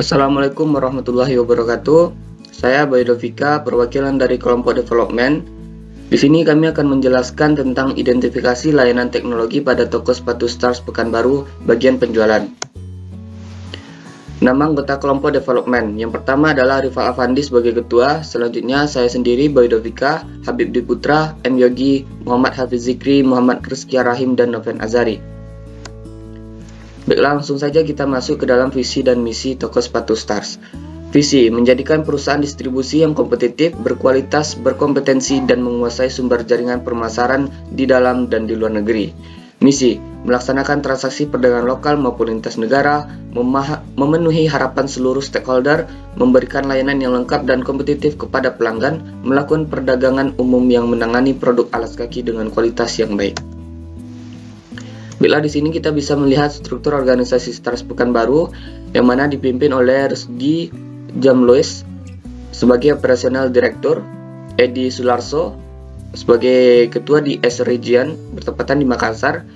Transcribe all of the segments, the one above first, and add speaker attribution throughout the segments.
Speaker 1: Assalamualaikum warahmatullahi wabarakatuh. Saya Baidovika, perwakilan dari kelompok development. Di sini kami akan menjelaskan tentang identifikasi layanan teknologi pada toko sepatu Stars Pekanbaru bagian penjualan. Nama anggota kelompok development. Yang pertama adalah Rifal Afandi sebagai ketua. Selanjutnya saya sendiri Baidovika, Habib Dwi Putra, M Yogi, Muhammad Hafiz Zikri, Muhammad Rizky Rahim, dan Noven Azari. Baiklah, langsung saja kita masuk ke dalam visi dan misi toko sepatu Stars. Visi, menjadikan perusahaan distribusi yang kompetitif, berkualitas, berkompetensi, dan menguasai sumber jaringan pemasaran di dalam dan di luar negeri. Misi, melaksanakan transaksi perdagangan lokal maupun lintas negara, memenuhi harapan seluruh stakeholder, memberikan layanan yang lengkap dan kompetitif kepada pelanggan, melakukan perdagangan umum yang menangani produk alas kaki dengan kualitas yang baik. Bila di sini kita bisa melihat struktur organisasi Stars Pekanbaru yang mana dipimpin oleh Rusdi Jamlois sebagai operasional direktur, Edi Sularso sebagai ketua di S Region bertepatan di Makassar,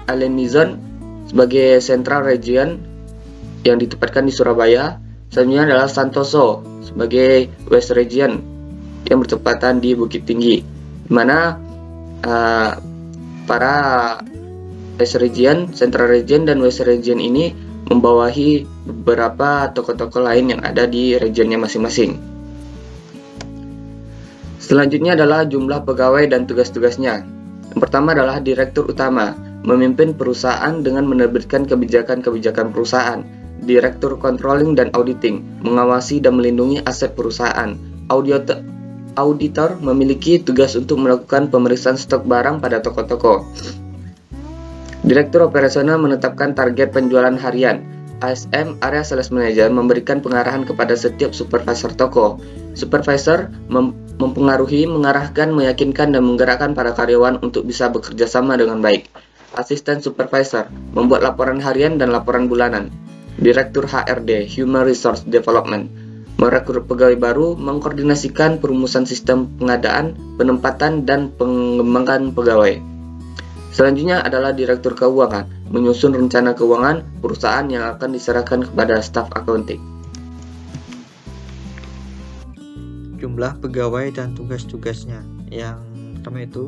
Speaker 1: Alemizon sebagai Central Region yang ditempatkan di Surabaya. Selanjutnya adalah Santoso sebagai West Region yang bertepatan di Bukit Tinggi, di mana para West Region, Central Region, dan West Region ini membawahi beberapa toko-toko lain yang ada di regionnya masing-masing. Selanjutnya adalah jumlah pegawai dan tugas-tugasnya. Yang pertama adalah Direktur Utama, memimpin perusahaan dengan menerbitkan kebijakan-kebijakan perusahaan. Direktur Controlling dan Auditing, mengawasi dan melindungi aset perusahaan. Auditor memiliki tugas untuk melakukan pemeriksaan stok barang pada toko-toko. Direktur Operasional menetapkan target penjualan harian. ASM, Area Sales Manager, memberikan pengarahan kepada setiap supervisor toko. Supervisor mempengaruhi, mengarahkan, meyakinkan, dan menggerakkan para karyawan untuk bisa bekerja sama dengan baik. Asisten Supervisor membuat laporan harian dan laporan bulanan. Direktur HRD, Human Resource Development, merekrut pegawai baru, mengkoordinasikan perumusan sistem pengadaan, penempatan, dan pengembangan pegawai. Selanjutnya adalah Direktur Keuangan, menyusun rencana keuangan perusahaan yang akan diserahkan kepada staf accounting.
Speaker 2: Jumlah pegawai dan tugas-tugasnya. Yang pertama itu,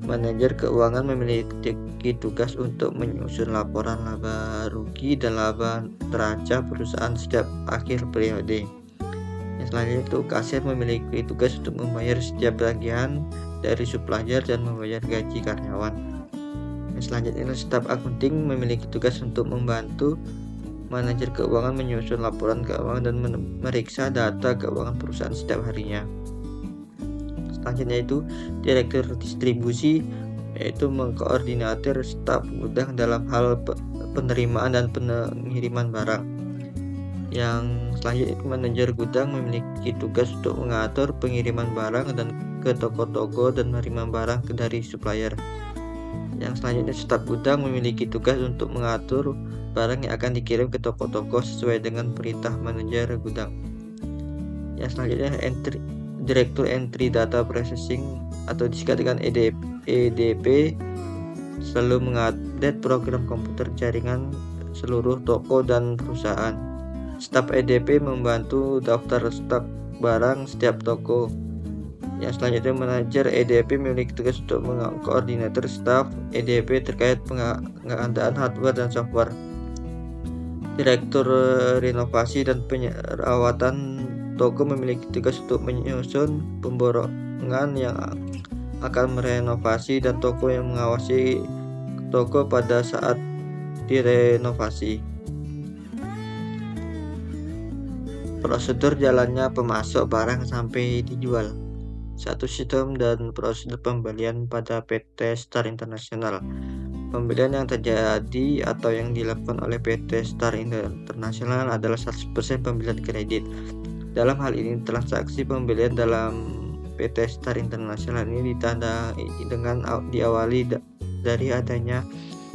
Speaker 2: manajer keuangan memiliki tugas untuk menyusun laporan laba rugi dan laba neraca perusahaan setiap akhir periode. Yang selanjutnya itu, kasir memiliki tugas untuk membayar setiap tagihan dari supplier dan membayar gaji karyawan. Yang selanjutnya, staf accounting memiliki tugas untuk membantu manajer keuangan menyusun laporan keuangan dan memeriksa data keuangan perusahaan setiap harinya. Selanjutnya itu direktur distribusi, yaitu mengkoordinatir staf gudang dalam hal penerimaan dan pengiriman barang. Yang selanjutnya itu manajer gudang memiliki tugas untuk mengatur pengiriman barang dan ke toko-toko dan menerima barang dari supplier. Yang selanjutnya, staf gudang memiliki tugas untuk mengatur barang yang akan dikirim ke toko-toko sesuai dengan perintah manajer gudang. Yang selanjutnya, Direktur Entry Data Processing atau disingkat dengan EDP selalu mengupdate program komputer jaringan seluruh toko dan perusahaan. Staf EDP membantu daftar stok barang setiap toko. Yang selanjutnya, manajer EDP memiliki tugas untuk mengkoordinator staf EDP terkait pengadaan hardware dan software. Direktur renovasi dan perawatan toko memiliki tugas untuk menyusun pemborongan yang akan merenovasi dan toko yang mengawasi toko pada saat direnovasi. Prosedur jalannya pemasok barang sampai dijual. Satu, sistem dan prosedur pembelian pada PT Star International. Pembelian yang terjadi atau yang dilakukan oleh PT Star International adalah 100% pembelian kredit. Dalam hal ini, transaksi pembelian dalam PT Star International ini ditandai dengan diawali dari adanya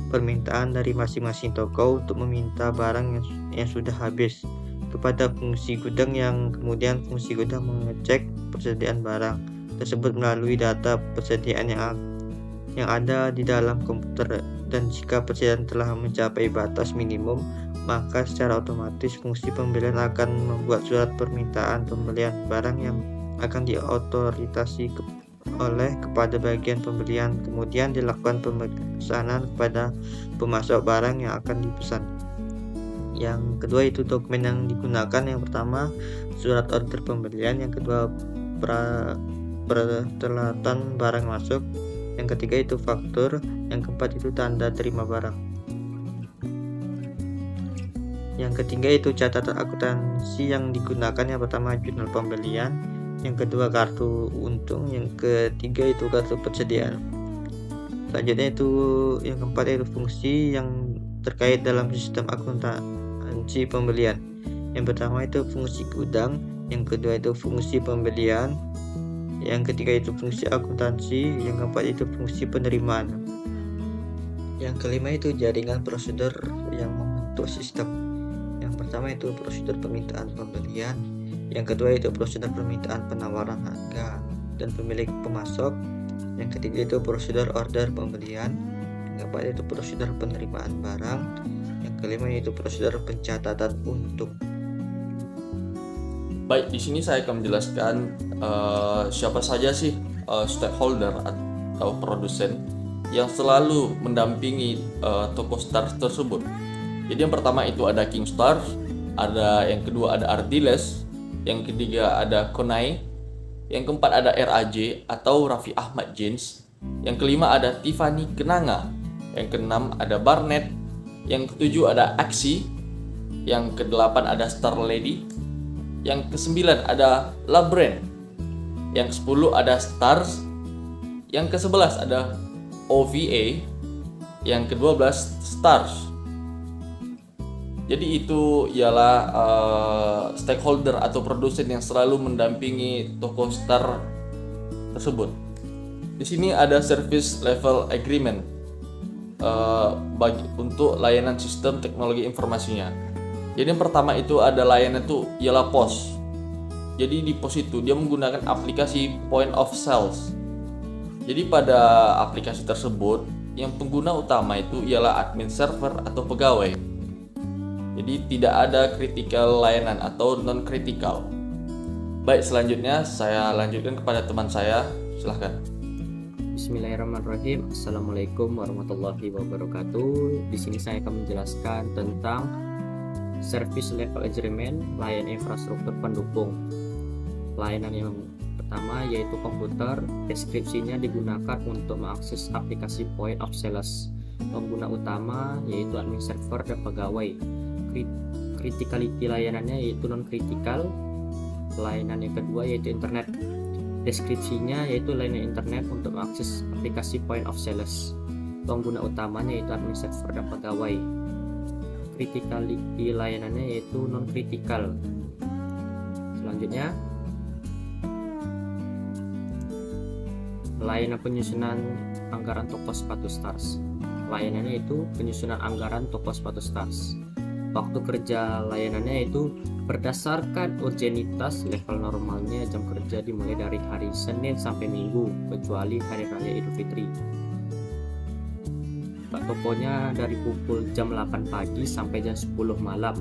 Speaker 2: permintaan dari masing-masing toko untuk meminta barang yang sudah habis kepada fungsi gudang, yang kemudian fungsi gudang mengecek persediaan barang tersebut melalui data persediaan yang ada di dalam komputer, dan jika persediaan telah mencapai batas minimum maka secara otomatis fungsi pembelian akan membuat surat permintaan pembelian barang yang akan diotorisasi kepada bagian pembelian. Kemudian dilakukan pemesanan kepada pemasok barang yang akan dipesan. Yang kedua itu dokumen yang digunakan. Yang pertama surat order pembelian, yang kedua pertelatan barang masuk, yang ketiga itu faktur, yang keempat itu tanda terima barang. Yang ketiga itu catatan akuntansi yang digunakan. Yang pertama jurnal pembelian, yang kedua kartu untung, yang ketiga itu kartu persediaan. Selanjutnya itu yang keempat itu fungsi yang terkait dalam sistem akuntansi pembelian. Yang pertama itu fungsi gudang, yang kedua itu fungsi pembelian, yang ketiga itu fungsi akuntansi, yang keempat itu fungsi penerimaan. Yang kelima itu jaringan prosedur yang membentuk sistem. Yang pertama itu prosedur permintaan pembelian, yang kedua itu prosedur permintaan penawaran harga dan pemilik pemasok, yang ketiga itu prosedur order pembelian, yang keempat itu prosedur penerimaan barang, yang kelima itu prosedur pencatatan untung.
Speaker 3: Baik, di sini saya akan menjelaskan siapa saja sih stakeholder atau produsen yang selalu mendampingi toko Stars tersebut. Jadi yang pertama itu ada King Stars, yang kedua ada Ardiles, yang ketiga ada Konai, yang keempat ada RAJ atau Raffi Ahmad Jeans, yang kelima ada Tiffany Kenanga, yang keenam ada Barnett, yang ketujuh ada Aksi, yang kedelapan ada Star Lady, yang kesembilan ada La Brand, yang 10 ada Stars, yang ke-11 ada OVA, yang ke-12 Stars. Jadi itu ialah stakeholder atau produsen yang selalu mendampingi toko Star tersebut. Di sini ada service level agreement untuk layanan sistem teknologi informasinya. Jadi yang pertama itu ada layanan itu ialah POS. Jadi di POS itu dia menggunakan aplikasi point of sales. Jadi pada aplikasi tersebut yang pengguna utama itu ialah admin server atau pegawai. Jadi tidak ada critical layanan atau non critical. Baik, selanjutnya saya lanjutkan kepada teman saya. Silahkan.
Speaker 4: Bismillahirrahmanirrahim. Assalamualaikum warahmatullahi wabarakatuh. Di sini saya akan menjelaskan tentang Service Level Agreement, layanan infrastruktur pendukung. Layanan yang pertama yaitu komputer. Deskripsinya digunakan untuk mengakses aplikasi point of sales. Pengguna utama yaitu admin server dan pegawai. Criticality layanannya yaitu non-critical. Layanan yang kedua yaitu internet. Deskripsinya yaitu layanan internet untuk mengakses aplikasi point of sales. Pengguna utamanya yaitu admin server dan pegawai. Criticality layanannya yaitu non-critical. Selanjutnya layanan penyusunan anggaran toko sepatu Stars. Layanannya itu penyusunan anggaran toko sepatu Stars. Waktu kerja layanannya itu berdasarkan urgenitas. Level normalnya jam kerja dimulai dari hari Senin sampai Minggu kecuali hari raya Idul Fitri. Tokonya dari pukul jam 8 pagi sampai jam 10 malam.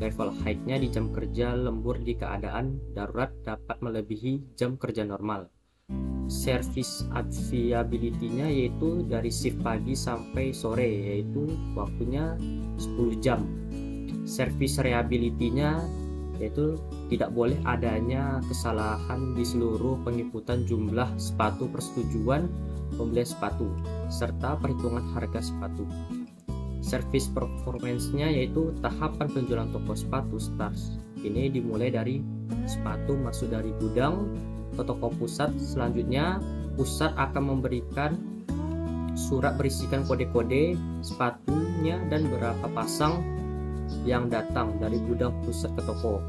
Speaker 4: Level high-nya di jam kerja lembur di keadaan darurat dapat melebihi jam kerja normal. Service availability-nya yaitu dari shift pagi sampai sore, yaitu waktunya 10 jam. Service reliability-nya yaitu tidak boleh adanya kesalahan di seluruh pengikutan jumlah sepatu persetujuan pembelian sepatu serta perhitungan harga sepatu. Service performance-nya yaitu tahapan penjualan toko sepatu Stars. Ini dimulai dari sepatu masuk dari gudang ke toko pusat. Selanjutnya pusat akan memberikan surat berisikan kode-kode sepatunya dan berapa pasang yang datang dari gudang pusat ke toko,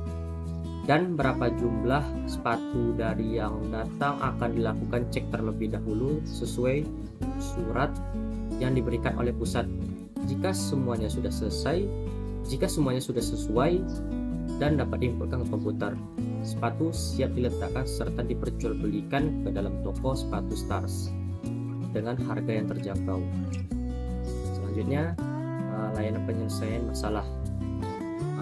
Speaker 4: dan berapa jumlah sepatu dari yang datang akan dilakukan cek terlebih dahulu sesuai surat yang diberikan oleh pusat. Jika semuanya sudah sesuai dan dapat diinputkan ke komputer, sepatu siap diletakkan serta diperjualbelikan ke dalam toko sepatu Stars dengan harga yang terjangkau. Selanjutnya layanan penyelesaian masalah.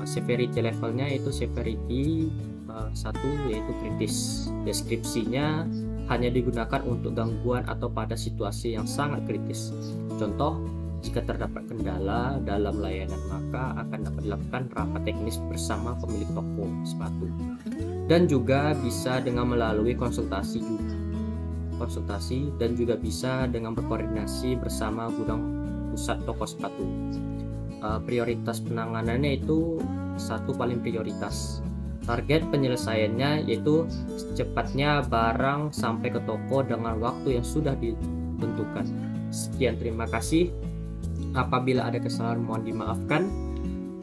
Speaker 4: Severity levelnya itu severity 1 yaitu kritis. Deskripsinya hanya digunakan untuk gangguan atau pada situasi yang sangat kritis. Contoh, jika terdapat kendala dalam layanan maka akan dapat dilakukan rapat teknis bersama pemilik toko sepatu. Dan juga bisa dengan melalui konsultasi dan juga bisa dengan berkoordinasi bersama gudang pusat toko sepatu. Prioritas penanganannya itu 1 paling prioritas. Target penyelesaiannya yaitu secepatnya barang sampai ke toko dengan waktu yang sudah ditentukan. Sekian, terima kasih. Apabila ada kesalahan mohon dimaafkan.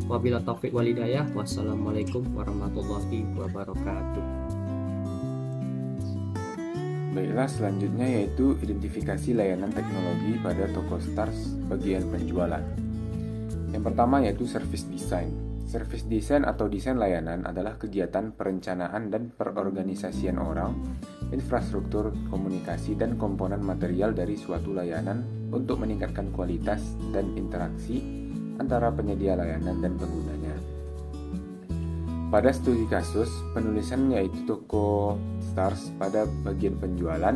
Speaker 4: Wabillahi taufiq wal hidayah. Wassalamualaikum warahmatullahi wabarakatuh.
Speaker 5: Baiklah, selanjutnya yaitu identifikasi layanan teknologi pada toko Stars bagian penjualan. Yang pertama yaitu service design. Service design atau desain layanan adalah kegiatan perencanaan dan perorganisasian orang, infrastruktur, komunikasi, dan komponen material dari suatu layanan untuk meningkatkan kualitas dan interaksi antara penyedia layanan dan penggunanya. Pada studi kasus, penulisan yaitu toko Stars pada bagian penjualan,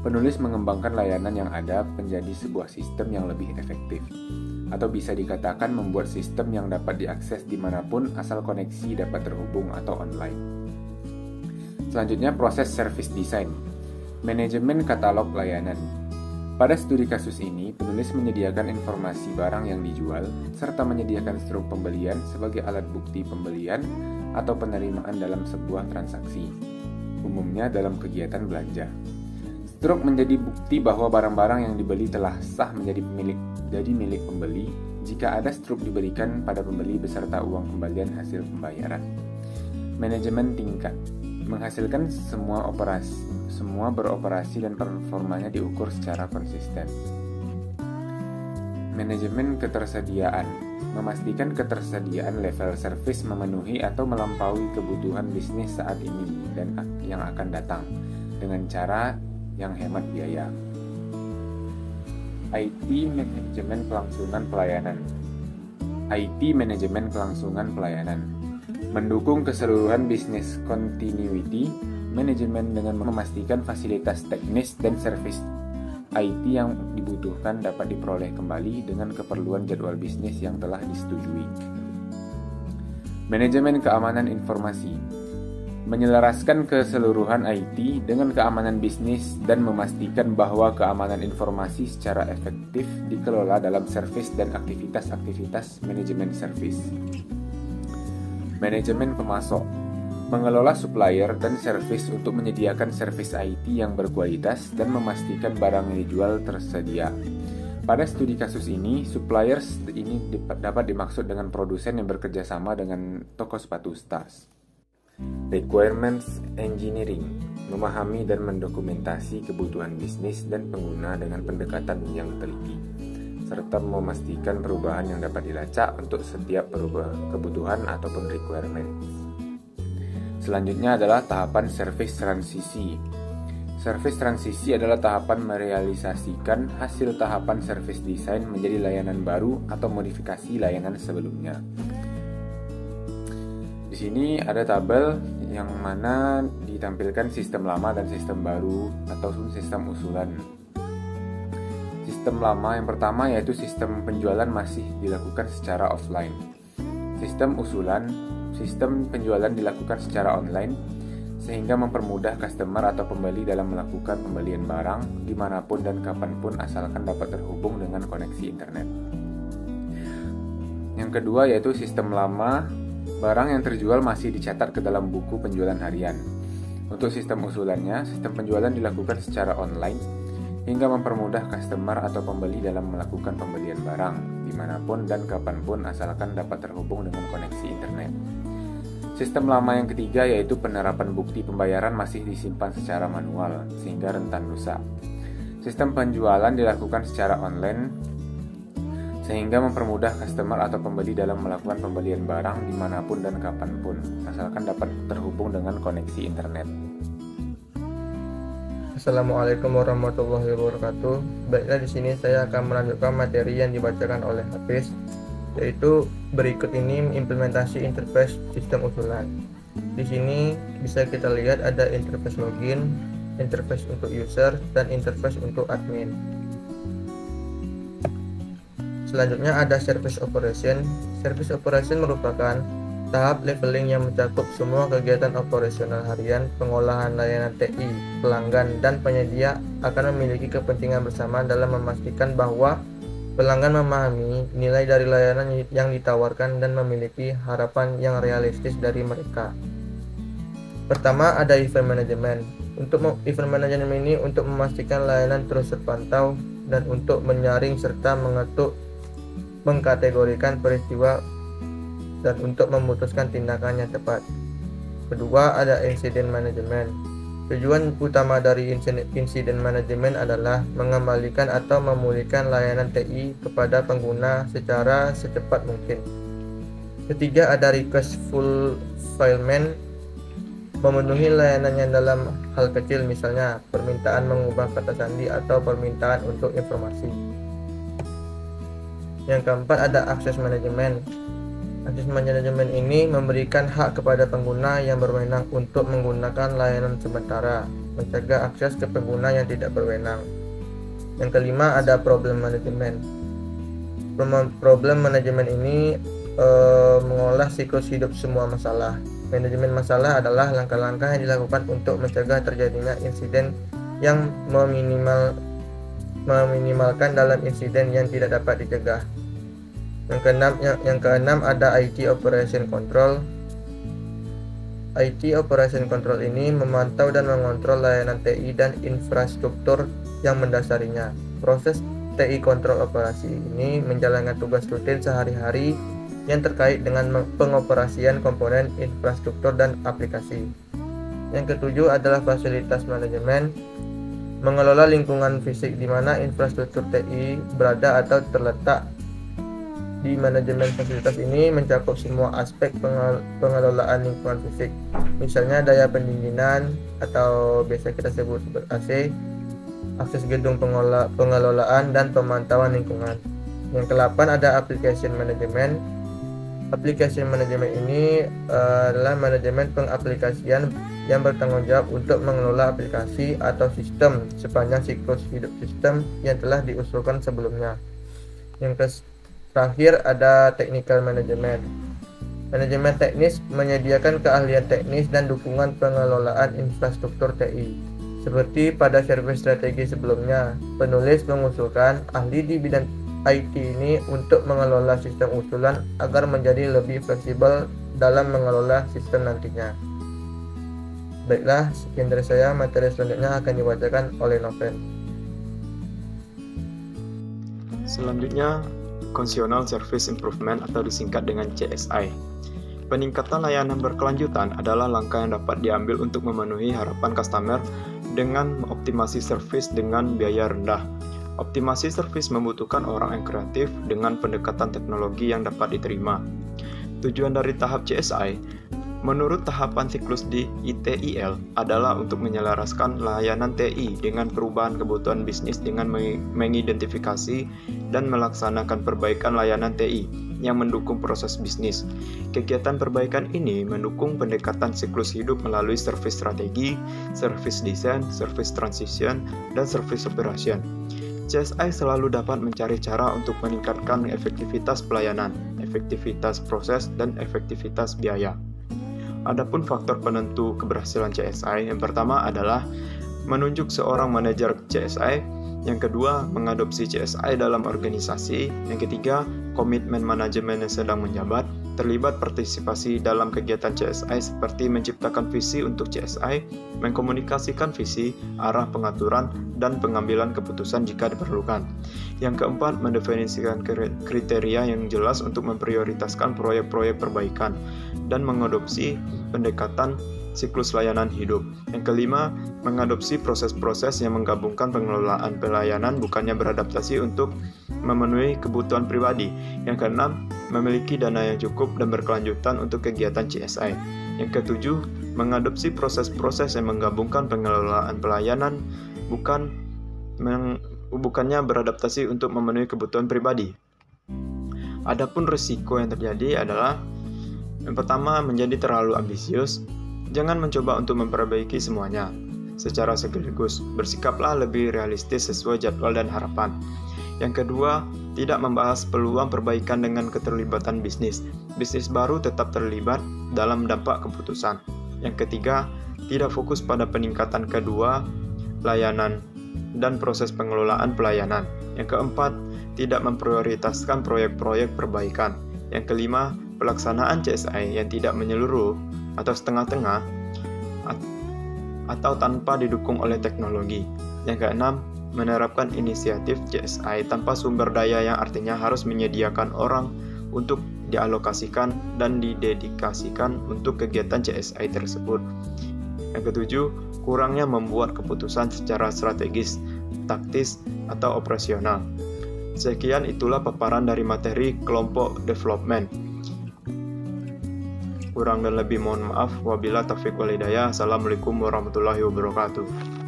Speaker 5: penulis mengembangkan layanan yang ada menjadi sebuah sistem yang lebih efektif, atau bisa dikatakan membuat sistem yang dapat diakses dimanapun asal koneksi dapat terhubung atau online. Selanjutnya, proses service design, manajemen katalog layanan. Pada studi kasus ini, penulis menyediakan informasi barang yang dijual, serta menyediakan struk pembelian sebagai alat bukti pembelian atau penerimaan dalam sebuah transaksi, umumnya dalam kegiatan belanja. Struk menjadi bukti bahwa barang-barang yang dibeli telah sah menjadi milik pembeli jika ada struk diberikan pada pembeli beserta uang kembalian hasil pembayaran. Manajemen tingkat menghasilkan semua beroperasi dan performanya diukur secara konsisten. Manajemen ketersediaan memastikan ketersediaan level service memenuhi atau melampaui kebutuhan bisnis saat ini dan yang akan datang dengan cara yang hemat biaya. IT manajemen kelangsungan pelayanan. IT manajemen kelangsungan pelayanan mendukung keseluruhan bisnis continuity manajemen dengan memastikan fasilitas teknis dan servis IT yang dibutuhkan dapat diperoleh kembali dengan keperluan jadwal bisnis yang telah disetujui. Manajemen keamanan informasi menyelaraskan keseluruhan IT dengan keamanan bisnis dan memastikan bahwa keamanan informasi secara efektif dikelola dalam servis dan aktivitas-aktivitas manajemen servis. Manajemen pemasok mengelola supplier dan servis untuk menyediakan servis IT yang berkualitas dan memastikan barang yang dijual tersedia. Pada studi kasus ini, suppliers ini dapat dimaksud dengan produsen yang bekerja sama dengan toko sepatu Stars. Requirements engineering memahami dan mendokumentasi kebutuhan bisnis dan pengguna dengan pendekatan yang teliti, serta memastikan perubahan yang dapat dilacak untuk setiap kebutuhan ataupun requirements. Selanjutnya adalah tahapan service transisi. Service transisi adalah tahapan merealisasikan hasil tahapan service design menjadi layanan baru atau modifikasi layanan sebelumnya. Di sini ada tabel yang mana ditampilkan sistem lama dan sistem baru ataupun sistem usulan. Sistem lama yang pertama yaitu sistem penjualan masih dilakukan secara offline. Sistem usulan, sistem penjualan dilakukan secara online sehingga mempermudah customer atau pembeli dalam melakukan pembelian barang dimanapun dan kapanpun asalkan dapat terhubung dengan koneksi internet. Yang kedua yaitu sistem lama, barang yang terjual masih dicatat ke dalam buku penjualan harian. Untuk sistem usulannya, sistem penjualan dilakukan secara online hingga mempermudah customer atau pembeli dalam melakukan pembelian barang dimanapun dan kapanpun asalkan dapat terhubung dengan koneksi internet. Sistem lama yang ketiga yaitu penerapan bukti pembayaran masih disimpan secara manual sehingga rentan rusak. Sistem penjualan dilakukan secara online sehingga mempermudah customer atau pembeli dalam melakukan pembelian barang dimanapun dan kapanpun, asalkan dapat terhubung dengan koneksi internet.
Speaker 6: Assalamualaikum warahmatullahi wabarakatuh. Baiklah, di sini saya akan melanjutkan materi yang dibacakan oleh Hafiz.
Speaker 2: yaitu berikut ini implementasi interface sistem usulan. Di sini bisa kita lihat ada interface login, interface untuk user, dan interface untuk admin. Selanjutnya ada service operation. Service operation merupakan tahap leveling yang mencakup semua kegiatan operasional harian. Pengolahan layanan TI, pelanggan, dan penyedia akan memiliki kepentingan bersama dalam memastikan bahwa pelanggan memahami nilai dari layanan yang ditawarkan dan memiliki harapan yang realistis dari mereka. Pertama ada event management. Untuk event management ini untuk memastikan layanan terus terpantau dan untuk menyaring serta mengkategorikan peristiwa dan untuk memutuskan tindakan yang tepat. Kedua ada incident management. Tujuan utama dari incident management adalah mengembalikan atau memulihkan layanan TI kepada pengguna secara secepat mungkin. Ketiga ada request fulfillment. Memenuhi layanan yang dalam hal kecil, misalnya permintaan mengubah kata sandi atau permintaan untuk informasi. Yang keempat ada access management. Access management ini memberikan hak kepada pengguna yang berwenang untuk menggunakan layanan sementara, mencegah akses ke pengguna yang tidak berwenang. Yang kelima ada problem management. Problem management ini mengolah siklus hidup semua masalah. Manajemen masalah adalah langkah-langkah yang dilakukan untuk mencegah terjadinya insiden yang meminimalkan dalam insiden yang tidak dapat dicegah. Yang keenam ada IT Operation Control. IT Operation Control ini memantau dan mengontrol layanan TI dan infrastruktur yang mendasarinya. Proses TI kontrol operasi ini menjalankan tugas rutin sehari-hari yang terkait dengan pengoperasian komponen infrastruktur dan aplikasi. Yang ketujuh adalah fasilitas manajemen. Mengelola lingkungan fisik di mana infrastruktur TI berada atau terletak. Di manajemen fasilitas ini mencakup semua aspek pengelolaan lingkungan fisik, misalnya daya pendinginan atau biasa kita sebut AC, akses gedung pengelolaan, dan pemantauan lingkungan. Yang ke-8 ada application management. Application management ini adalah manajemen pengaplikasian yang bertanggung jawab untuk mengelola aplikasi atau sistem sepanjang siklus hidup sistem yang telah diusulkan sebelumnya. Yang terakhir ada technical management. Manajemen teknis menyediakan keahlian teknis dan dukungan pengelolaan infrastruktur TI. Seperti pada servis strategi sebelumnya, penulis mengusulkan ahli di bidang IT ini untuk mengelola sistem usulan agar menjadi lebih fleksibel dalam mengelola sistem nantinya. Baiklah, sekian dari saya. Materi selanjutnya akan dibacakan oleh Noven.
Speaker 6: Selanjutnya, Conditional Service Improvement atau disingkat dengan CSI. Peningkatan layanan berkelanjutan adalah langkah yang dapat diambil untuk memenuhi harapan customer dengan mengoptimasi servis dengan biaya rendah. Optimasi servis membutuhkan orang yang kreatif dengan pendekatan teknologi yang dapat diterima. Tujuan dari tahap CSI, menurut tahapan siklus di ITIL, adalah untuk menyelaraskan layanan TI dengan perubahan kebutuhan bisnis dengan mengidentifikasi dan melaksanakan perbaikan layanan TI yang mendukung proses bisnis. Kegiatan perbaikan ini mendukung pendekatan siklus hidup melalui service strategi, service design, service transition, dan service operation. CSI selalu dapat mencari cara untuk meningkatkan efektivitas pelayanan, efektivitas proses, dan efektivitas biaya. Adapun faktor penentu keberhasilan CSI, yang pertama adalah menunjuk seorang manajer CSI, yang kedua mengadopsi CSI dalam organisasi, yang ketiga komitmen manajemen yang sedang menjabat, terlibat partisipasi dalam kegiatan CSI seperti menciptakan visi untuk CSI, mengkomunikasikan visi, arah pengaturan, dan pengambilan keputusan jika diperlukan. Yang keempat, mendefinisikan kriteria yang jelas untuk memprioritaskan proyek-proyek perbaikan dan mengadopsi pendekatan siklus layanan hidup. Yang kelima, mengadopsi proses-proses yang menggabungkan pengelolaan pelayanan bukannya beradaptasi untuk memenuhi kebutuhan pribadi. Yang keenam, memiliki dana yang cukup dan berkelanjutan untuk kegiatan CSI. Yang ketujuh, mengadopsi proses-proses yang menggabungkan pengelolaan pelayanan bukannya beradaptasi untuk memenuhi kebutuhan pribadi. Adapun risiko yang terjadi adalah yang pertama, menjadi terlalu ambisius. Jangan mencoba untuk memperbaiki semuanya secara sekaligus. Bersikaplah lebih realistis sesuai jadwal dan harapan. Yang kedua, tidak membahas peluang perbaikan dengan keterlibatan bisnis. Bisnis baru tetap terlibat dalam dampak keputusan. Yang ketiga, tidak fokus pada peningkatan kedua, layanan dan proses pengelolaan pelayanan. Yang keempat, tidak memprioritaskan proyek-proyek perbaikan. Yang kelima, pelaksanaan CSI yang tidak menyeluruh atau setengah-tengah atau tanpa didukung oleh teknologi. Yang keenam, menerapkan inisiatif CSI tanpa sumber daya yang artinya harus menyediakan orang untuk dialokasikan dan didedikasikan untuk kegiatan CSI tersebut. Yang ketujuh, kurangnya membuat keputusan secara strategis, taktis, atau operasional. Sekian itulah paparan dari materi kelompok development. Kurang dan lebih mohon maaf. Wabillahi taufiq wal hidayah. Assalamualaikum warahmatullahi wabarakatuh.